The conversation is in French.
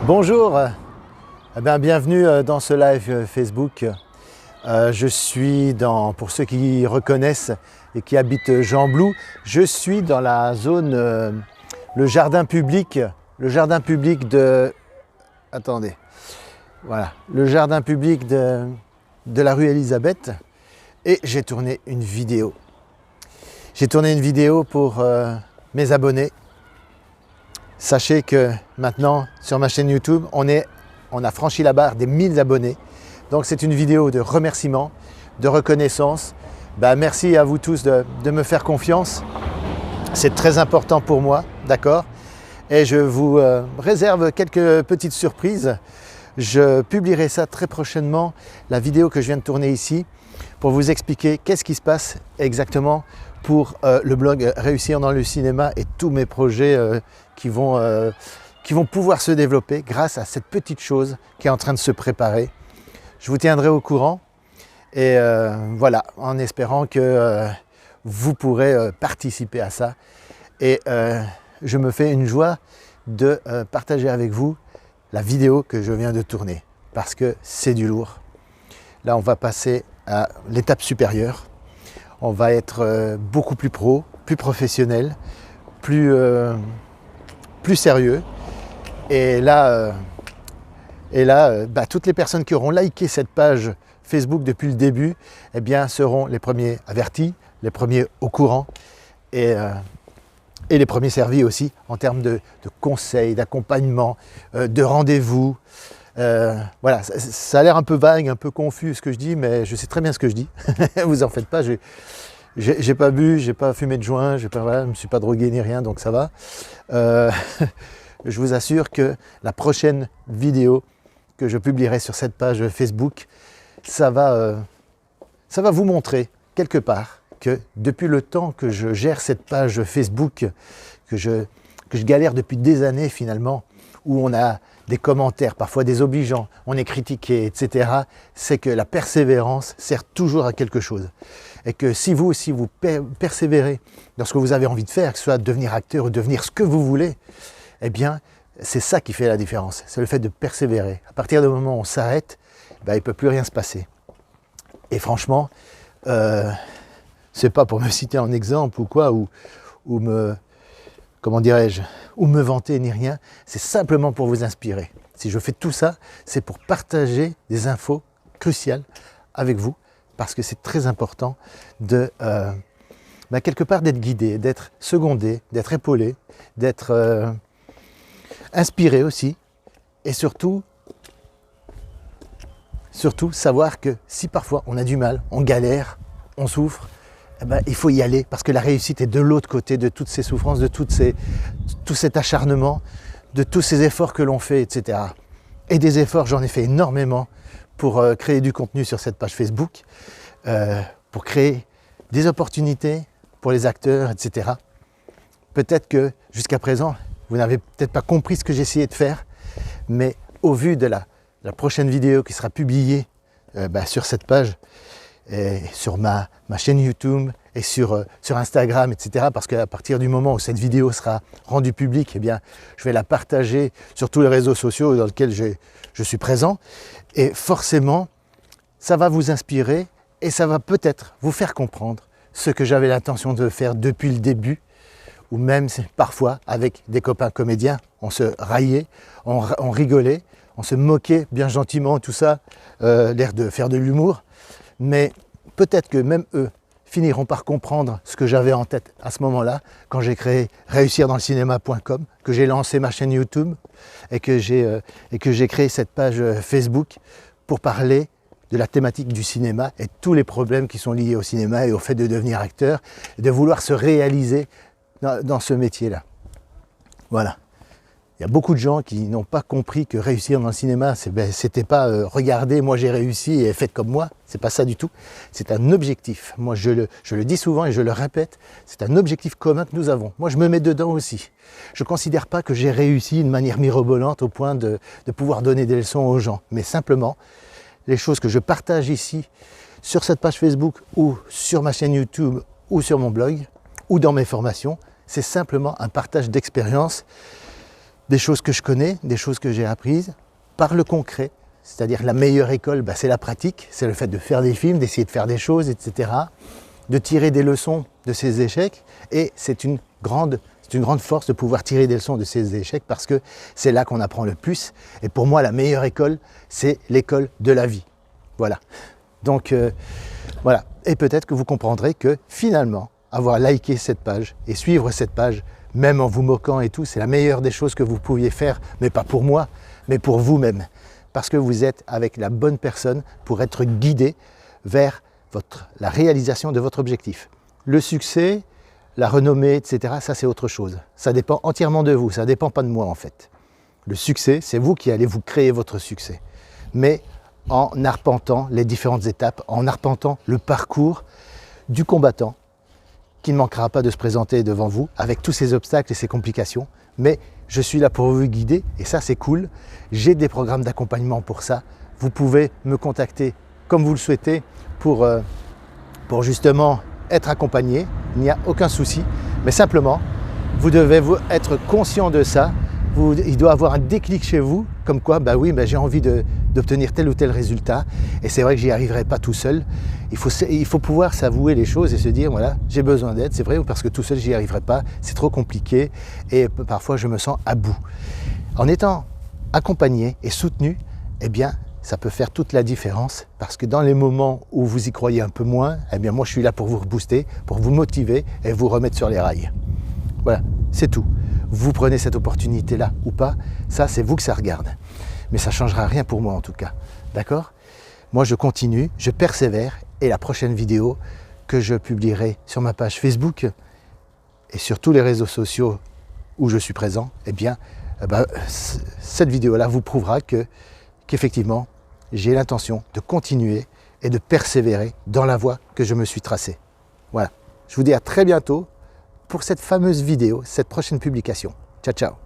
Bonjour, bienvenue dans ce live Facebook. Je suis pour ceux qui reconnaissent et qui habitent Gembloux, je suis dans la zone, le jardin public de... Attendez, voilà, le jardin public de la rue Elisabeth et j'ai tourné une vidéo. J'ai tourné une vidéo pour mes abonnés. Sachez que maintenant, sur ma chaîne YouTube, on a franchi la barre des 1000 abonnés. Donc c'est une vidéo de remerciement, de reconnaissance. Merci à vous tous de me faire confiance. C'est très important pour moi, d'accord? Et je vous réserve quelques petites surprises. Je publierai ça très prochainement, la vidéo que je viens de tourner ici, pour vous expliquer qu'est-ce qui se passe exactement pour le blog Réussir dans le cinéma et tous mes projets qui vont pouvoir se développer grâce à cette petite chose qui est en train de se préparer. Je vous tiendrai au courant et voilà, en espérant que vous pourrez participer à ça. Et je me fais une joie de partager avec vous la vidéo que je viens de tourner parce que c'est du lourd. Là, on va passer à l'étape supérieure. On va être beaucoup plus pro, plus professionnel, plus sérieux. Et là, toutes les personnes qui auront liké cette page Facebook depuis le début, seront les premiers avertis, les premiers au courant et les premiers servis aussi en termes de conseils, d'accompagnement, de rendez-vous. Voilà, ça a l'air un peu vague, un peu confus ce que je dis, mais je sais très bien ce que je dis. Vous en faites pas, j'ai pas bu, j'ai pas fumé de joint, je me suis pas drogué ni rien, donc ça va. Je vous assure que la prochaine vidéo que je publierai sur cette page Facebook, ça va vous montrer quelque part que depuis le temps que je gère cette page Facebook, que je galère depuis des années finalement, où on a des commentaires, parfois désobligeants, on est critiqué, etc., c'est que la persévérance sert toujours à quelque chose. Et que si vous persévérez dans ce que vous avez envie de faire, que ce soit devenir acteur ou devenir ce que vous voulez, c'est ça qui fait la différence. C'est le fait de persévérer. À partir du moment où on s'arrête, il ne peut plus rien se passer. Et franchement, c'est pas pour me citer en exemple ou quoi, ou me vanter ni rien, c'est simplement pour vous inspirer. Si je fais tout ça, c'est pour partager des infos cruciales avec vous, parce que c'est très important de quelque part d'être guidé, d'être secondé, d'être épaulé, d'être inspiré aussi, et surtout savoir que si parfois on a du mal, on galère, on souffre, il faut y aller parce que la réussite est de l'autre côté de toutes ces souffrances, de tout cet acharnement, de tous ces efforts que l'on fait, etc. Et des efforts, j'en ai fait énormément pour créer du contenu sur cette page Facebook, pour créer des opportunités pour les acteurs, etc. Peut-être que jusqu'à présent, vous n'avez peut-être pas compris ce que j'essayais de faire, mais au vu de la prochaine vidéo qui sera publiée sur cette page, et sur ma chaîne YouTube et sur Instagram, etc. Parce qu'à partir du moment où cette vidéo sera rendue publique, je vais la partager sur tous les réseaux sociaux dans lesquels je suis présent. Et forcément, ça va vous inspirer et ça va peut-être vous faire comprendre ce que j'avais l'intention de faire depuis le début, ou même parfois avec des copains comédiens, on se raillait, on rigolait, on se moquait bien gentiment, tout ça, l'air de faire de l'humour. Mais peut-être que même eux finiront par comprendre ce que j'avais en tête à ce moment-là, quand j'ai créé réussirdanslecinema.com, que j'ai lancé ma chaîne YouTube et que j'ai créé cette page Facebook pour parler de la thématique du cinéma et tous les problèmes qui sont liés au cinéma et au fait de devenir acteur et de vouloir se réaliser dans ce métier-là. Voilà. Il y a beaucoup de gens qui n'ont pas compris que réussir dans le cinéma, c'était pas regardez, moi j'ai réussi et faites comme moi. C'est pas ça du tout. C'est un objectif. Moi je le dis souvent et je le répète, c'est un objectif commun que nous avons. Moi je me mets dedans aussi. Je ne considère pas que j'ai réussi de manière mirobolante au point de pouvoir donner des leçons aux gens. Mais simplement, les choses que je partage ici, sur cette page Facebook ou sur ma chaîne YouTube ou sur mon blog ou dans mes formations, c'est simplement un partage d'expérience des choses que je connais, des choses que j'ai apprises, par le concret. C'est-à-dire la meilleure école, c'est la pratique, c'est le fait de faire des films, d'essayer de faire des choses, etc. De tirer des leçons de ces échecs. Et c'est une grande force de pouvoir tirer des leçons de ces échecs parce que c'est là qu'on apprend le plus. Et pour moi, la meilleure école, c'est l'école de la vie. Voilà. Donc, voilà. Et peut-être que vous comprendrez que finalement, avoir liké cette page et suivre cette page, même en vous moquant et tout, c'est la meilleure des choses que vous pouviez faire, mais pas pour moi, mais pour vous-même. Parce que vous êtes avec la bonne personne pour être guidé vers la réalisation de votre objectif. Le succès, la renommée, etc., ça c'est autre chose. Ça dépend entièrement de vous, ça ne dépend pas de moi en fait. Le succès, c'est vous qui allez vous créer votre succès. Mais en arpentant les différentes étapes, en arpentant le parcours du combattant, qui ne manquera pas de se présenter devant vous avec tous ces obstacles et ces complications. Mais je suis là pour vous guider et ça c'est cool. J'ai des programmes d'accompagnement pour ça. Vous pouvez me contacter comme vous le souhaitez pour justement être accompagné. Il n'y a aucun souci. Mais simplement, vous devez être conscient de ça. Il doit avoir un déclic chez vous, comme quoi, oui, j'ai envie d'obtenir tel ou tel résultat. Et c'est vrai que j'y arriverai pas tout seul. Il faut pouvoir s'avouer les choses et se dire, voilà, j'ai besoin d'aide, c'est vrai, parce que tout seul, j'y arriverai pas, c'est trop compliqué. Et parfois, je me sens à bout. En étant accompagné et soutenu, eh bien, ça peut faire toute la différence. Parce que dans les moments où vous y croyez un peu moins, eh bien, moi, je suis là pour vous rebooster, pour vous motiver et vous remettre sur les rails. Voilà, c'est tout. Vous prenez cette opportunité-là ou pas, ça c'est vous que ça regarde. Mais ça ne changera rien pour moi en tout cas. D'accord ? Moi je continue, je persévère et la prochaine vidéo que je publierai sur ma page Facebook et sur tous les réseaux sociaux où je suis présent, eh bien, cette vidéo-là vous prouvera qu'effectivement j'ai l'intention de continuer et de persévérer dans la voie que je me suis tracée. Voilà. Je vous dis à très bientôt pour cette fameuse vidéo, cette prochaine publication. Ciao, ciao.